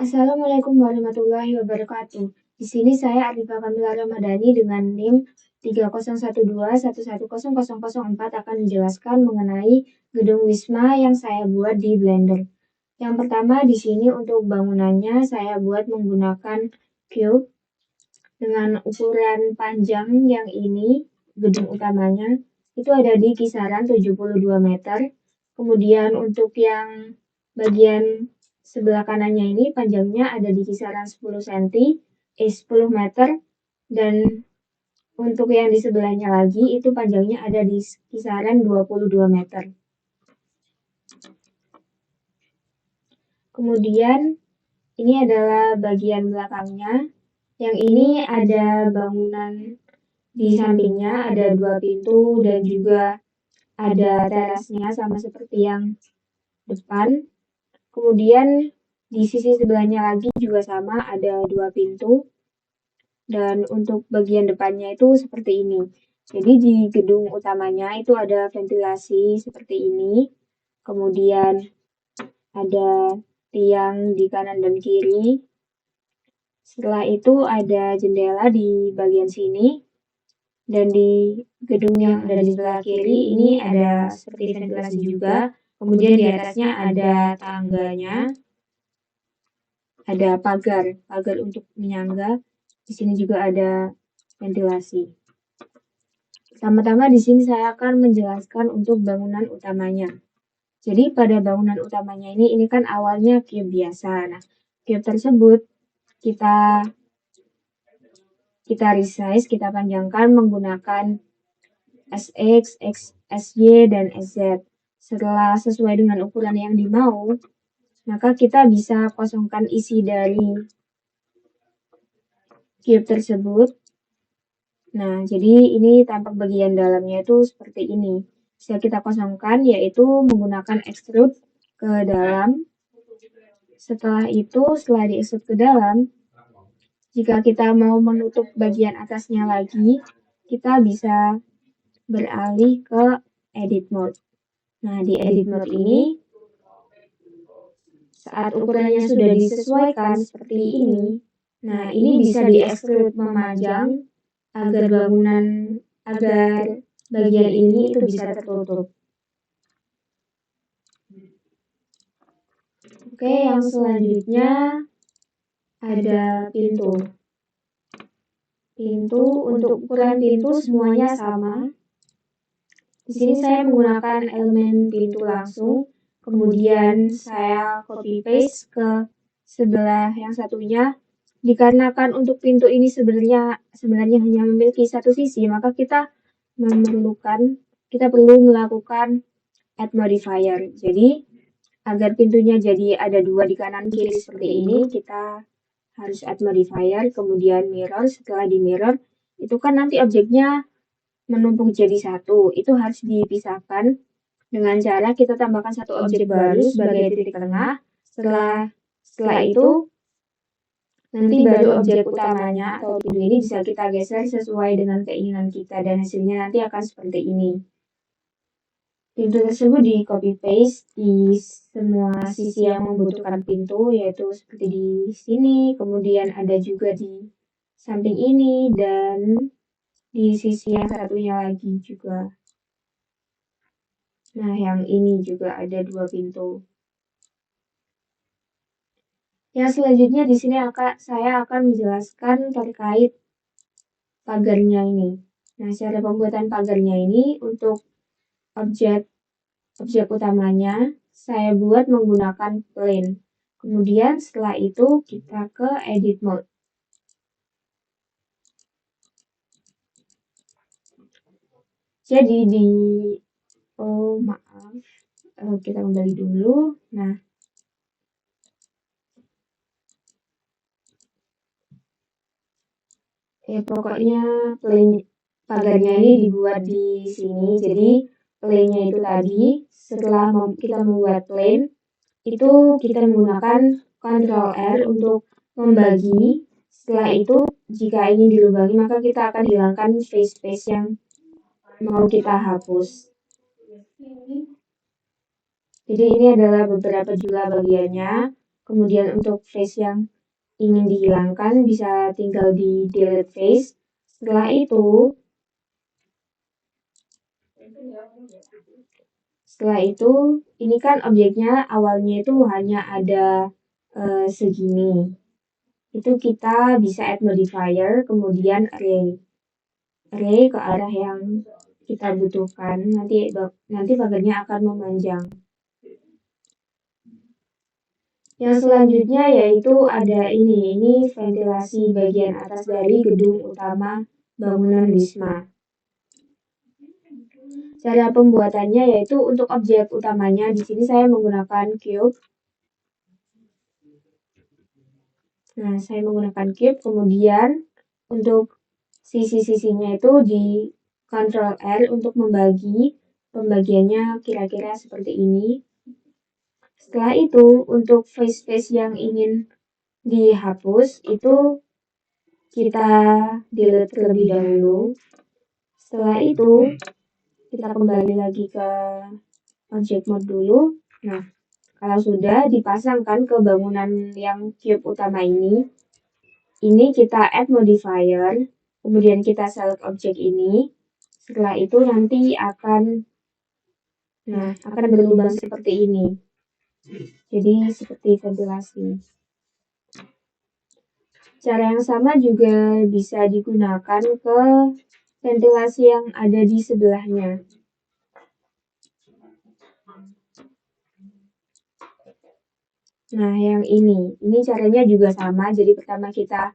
Assalamualaikum warahmatullahi wabarakatuh. Di sini saya Arifah Kamila Ramadhani dengan NIM 30121100004 akan menjelaskan mengenai gedung Wisma yang saya buat di Blender. Yang pertama di sini untuk bangunannya saya buat menggunakan cube dengan ukuran panjang yang ini, gedung utamanya, itu ada di kisaran 72 meter. Kemudian untuk yang bagian sebelah kanannya ini panjangnya ada di kisaran 10 meter, dan untuk yang di sebelahnya lagi itu panjangnya ada di kisaran 22 meter. Kemudian ini adalah bagian belakangnya. Yang ini ada bangunan di sampingnya, ada 2 pintu dan juga ada terasnya sama seperti yang depan. Kemudian di sisi sebelahnya lagi juga sama, ada 2 pintu. Dan untuk bagian depannya itu seperti ini. Jadi di gedung utamanya itu ada ventilasi seperti ini. Kemudian ada tiang di kanan dan kiri. Setelah itu ada jendela di bagian sini. Dan di gedung yang ada di sebelah kiri ini ada seperti ventilasi juga. Kemudian di atasnya ada tangganya. Ada pagar untuk menyangga. Di sini juga ada ventilasi. Pertama-tama di sini saya akan menjelaskan untuk bangunan utamanya. Jadi pada bangunan utamanya ini kan awalnya cube biasa. Nah, cube tersebut kita resize, kita panjangkan menggunakan SX, SY, dan SZ. Setelah sesuai dengan ukuran yang dimau, maka kita bisa kosongkan isi dari cube tersebut. Nah, jadi ini tampak bagian dalamnya itu seperti ini. Bisa kita kosongkan yaitu menggunakan extrude ke dalam. Setelah di extrude ke dalam, jika kita mau menutup bagian atasnya lagi, kita bisa beralih ke edit mode. Nah, di edit mode ini, saat ukurannya sudah disesuaikan seperti ini, nah ini bisa di extrude memanjang agar bagian ini itu bisa tertutup. Oke, yang selanjutnya ada pintu. Untuk ukuran pintu semuanya sama. Di sini saya menggunakan elemen pintu langsung, kemudian saya copy paste ke sebelah yang satunya. Dikarenakan untuk pintu ini sebenarnya hanya memiliki satu sisi, maka kita perlu melakukan add modifier. Jadi agar pintunya jadi ada 2 di kanan kiri seperti ini, kita harus add modifier, kemudian mirror. Setelah di mirror, itu kan nanti objeknya menumpuk jadi satu. Itu harus dipisahkan dengan cara kita tambahkan satu objek baru sebagai titik tengah. Setelah itu, nanti baru objek utamanya atau pintu ini bisa kita geser sesuai dengan keinginan kita dan hasilnya nanti akan seperti ini. Pintu tersebut di copy paste di semua sisi yang membutuhkan pintu, yaitu seperti di sini, kemudian ada juga di samping ini, dan di sisi yang satunya lagi juga. Nah, yang ini juga ada 2 pintu. Yang selanjutnya di sini saya akan menjelaskan terkait pagarnya ini. Nah, cara pembuatan pagarnya ini untuk objek utamanya saya buat menggunakan plane. Kemudian setelah itu kita ke edit mode. Jadi kita kembali dulu. Nah, pokoknya plane pagarnya ini dibuat di sini. Jadi plane-nya itu tadi, setelah kita membuat plane, itu kita menggunakan Ctrl R untuk membagi. Setelah itu, jika ingin dilubangi, maka kita akan hilangkan space yang mau kita hapus. Jadi ini adalah beberapa juga bagiannya. Kemudian untuk face yang ingin dihilangkan bisa tinggal di delete face. Setelah itu ini kan objeknya awalnya itu hanya ada segini. Itu kita bisa add modifier, kemudian array ke arah yang kita butuhkan. Nanti pagarnya akan memanjang. Yang selanjutnya yaitu ada ini ventilasi bagian atas dari gedung utama bangunan Wisma. Cara pembuatannya yaitu untuk objek utamanya di sini saya menggunakan cube. Nah, saya menggunakan cube, kemudian untuk sisi-sisinya itu di Ctrl R untuk membagi. Pembagiannya kira-kira seperti ini. Setelah itu, untuk face-face yang ingin dihapus itu kita delete terlebih dahulu. Setelah itu kita kembali lagi ke object mode dulu. Nah, kalau sudah dipasangkan ke bangunan yang cube utama ini kita add modifier, kemudian kita select object ini. Setelah itu nanti akan berlubang seperti ini. Jadi seperti ventilasi. Cara yang sama juga bisa digunakan ke ventilasi yang ada di sebelahnya. Nah, yang ini caranya juga sama. Jadi pertama kita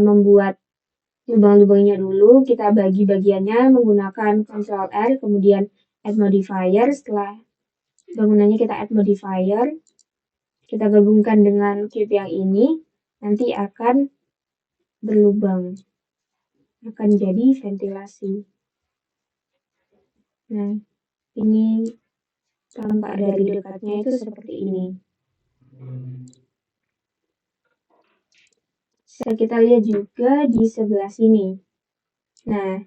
membuat lubang-lubangnya dulu, kita bagi bagiannya menggunakan Ctrl R, kemudian add modifier. Setelah bangunannya kita add modifier, kita gabungkan dengan cube yang ini, nanti akan berlubang, akan jadi ventilasi. Nah, ini tampak dari dekatnya itu seperti ini. Bisa kita lihat juga di sebelah sini. Nah,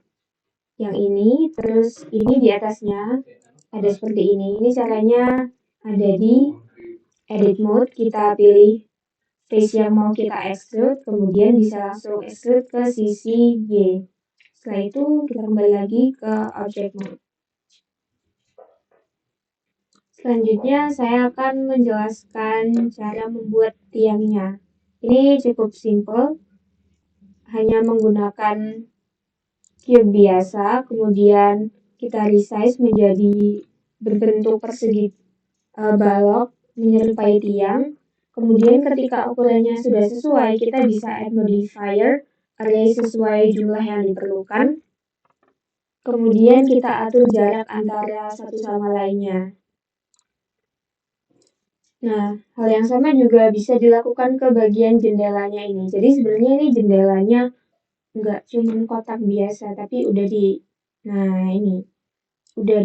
yang ini, terus ini di atasnya ada seperti ini. Ini caranya ada di edit mode, kita pilih face yang mau kita extrude, kemudian bisa langsung extrude ke sisi Y. Setelah itu kita kembali lagi ke object mode. Selanjutnya saya akan menjelaskan cara membuat tiangnya. Ini cukup simple, hanya menggunakan cube biasa, kemudian kita resize menjadi berbentuk persegi balok menyerupai tiang. Kemudian ketika ukurannya sudah sesuai, kita bisa add modifier array sesuai jumlah yang diperlukan. Kemudian kita atur jarak antara satu sama lainnya. Nah, hal yang sama juga bisa dilakukan ke bagian jendelanya ini. Jadi sebenarnya ini jendelanya nggak cuma kotak biasa, tapi udah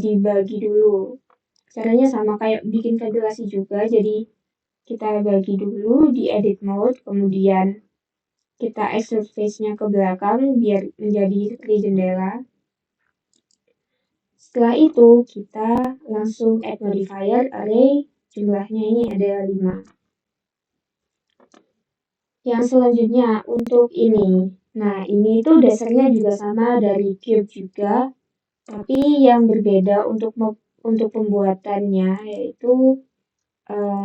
dibagi dulu. Caranya sama kayak bikin ventilasi juga, jadi kita bagi dulu di edit mode, kemudian kita extrude face-nya ke belakang biar menjadi seperti jendela. Setelah itu kita langsung add modifier array, jumlahnya ini ada 5. Yang selanjutnya untuk ini. Nah, ini itu dasarnya juga sama dari cube juga, tapi yang berbeda untuk pembuatannya yaitu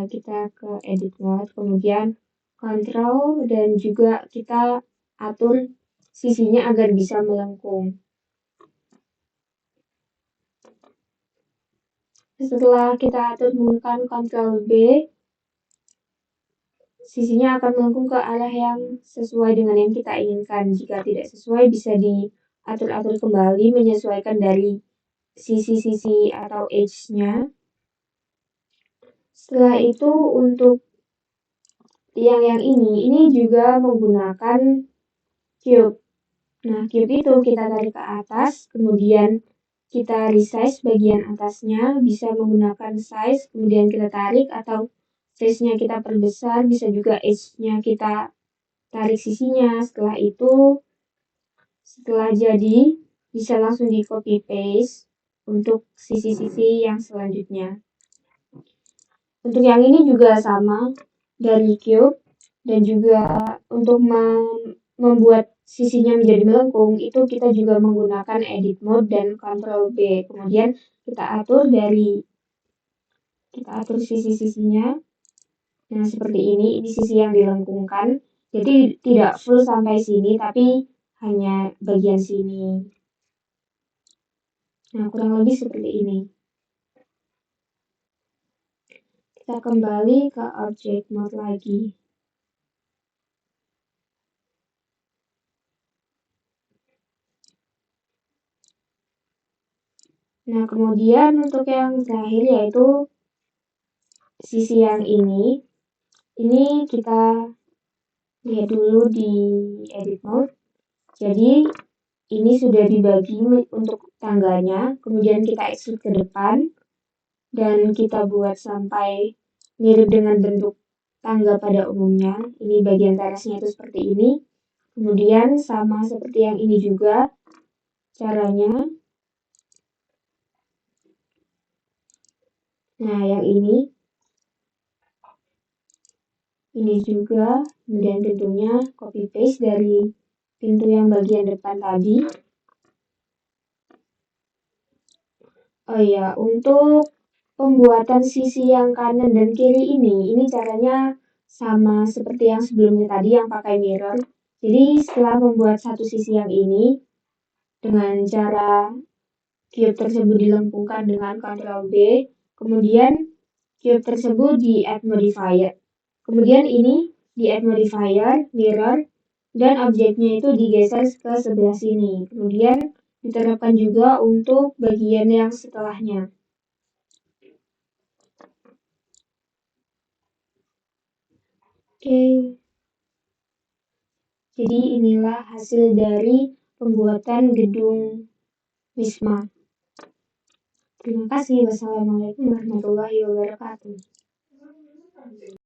kita ke edit mode, kemudian control dan juga kita atur sisinya agar bisa melengkung. Setelah kita atur menggunakan Ctrl B, sisinya akan melengkung ke arah yang sesuai dengan yang kita inginkan. Jika tidak sesuai, bisa diatur-atur kembali menyesuaikan dari sisi-sisi atau edge-nya. Setelah itu untuk yang ini juga menggunakan cube. Nah, cube itu kita tarik ke atas, kemudian kita resize bagian atasnya, bisa menggunakan size, kemudian kita tarik atau face-nya kita perbesar, bisa juga edge-nya kita tarik sisinya. Setelah jadi, bisa langsung di copy paste untuk sisi-sisi yang selanjutnya. Untuk yang ini juga sama, dari cube, dan juga untuk membuat sisinya menjadi melengkung itu kita juga menggunakan edit mode dan Ctrl B. Kemudian kita atur sisi-sisinya. Nah, seperti ini sisi yang dilengkungkan. Jadi tidak full sampai sini, tapi hanya bagian sini. Nah, kurang lebih seperti ini. Kita kembali ke object mode lagi. Nah, kemudian untuk yang terakhir yaitu sisi yang ini kita lihat dulu di edit mode. Jadi ini sudah dibagi untuk tangganya, kemudian kita extrude ke depan dan kita buat sampai mirip dengan bentuk tangga pada umumnya. Ini bagian terasnya itu seperti ini. Kemudian sama seperti yang ini juga caranya. Nah, yang ini juga, kemudian pintunya copy paste dari pintu yang bagian depan tadi. Oh iya, untuk pembuatan sisi yang kanan dan kiri ini caranya sama seperti yang sebelumnya tadi yang pakai mirror. Jadi setelah membuat satu sisi yang ini dengan cara cube tersebut dilengkungkan dengan Ctrl B, kemudian cube tersebut di add modifier. Kemudian ini di add modifier, mirror, dan objeknya itu digeser ke sebelah sini. Kemudian diterapkan juga untuk bagian yang setelahnya. Oke. Jadi inilah hasil dari pembuatan gedung Wisma. Terima kasih. Wassalamualaikum warahmatullahi wabarakatuh.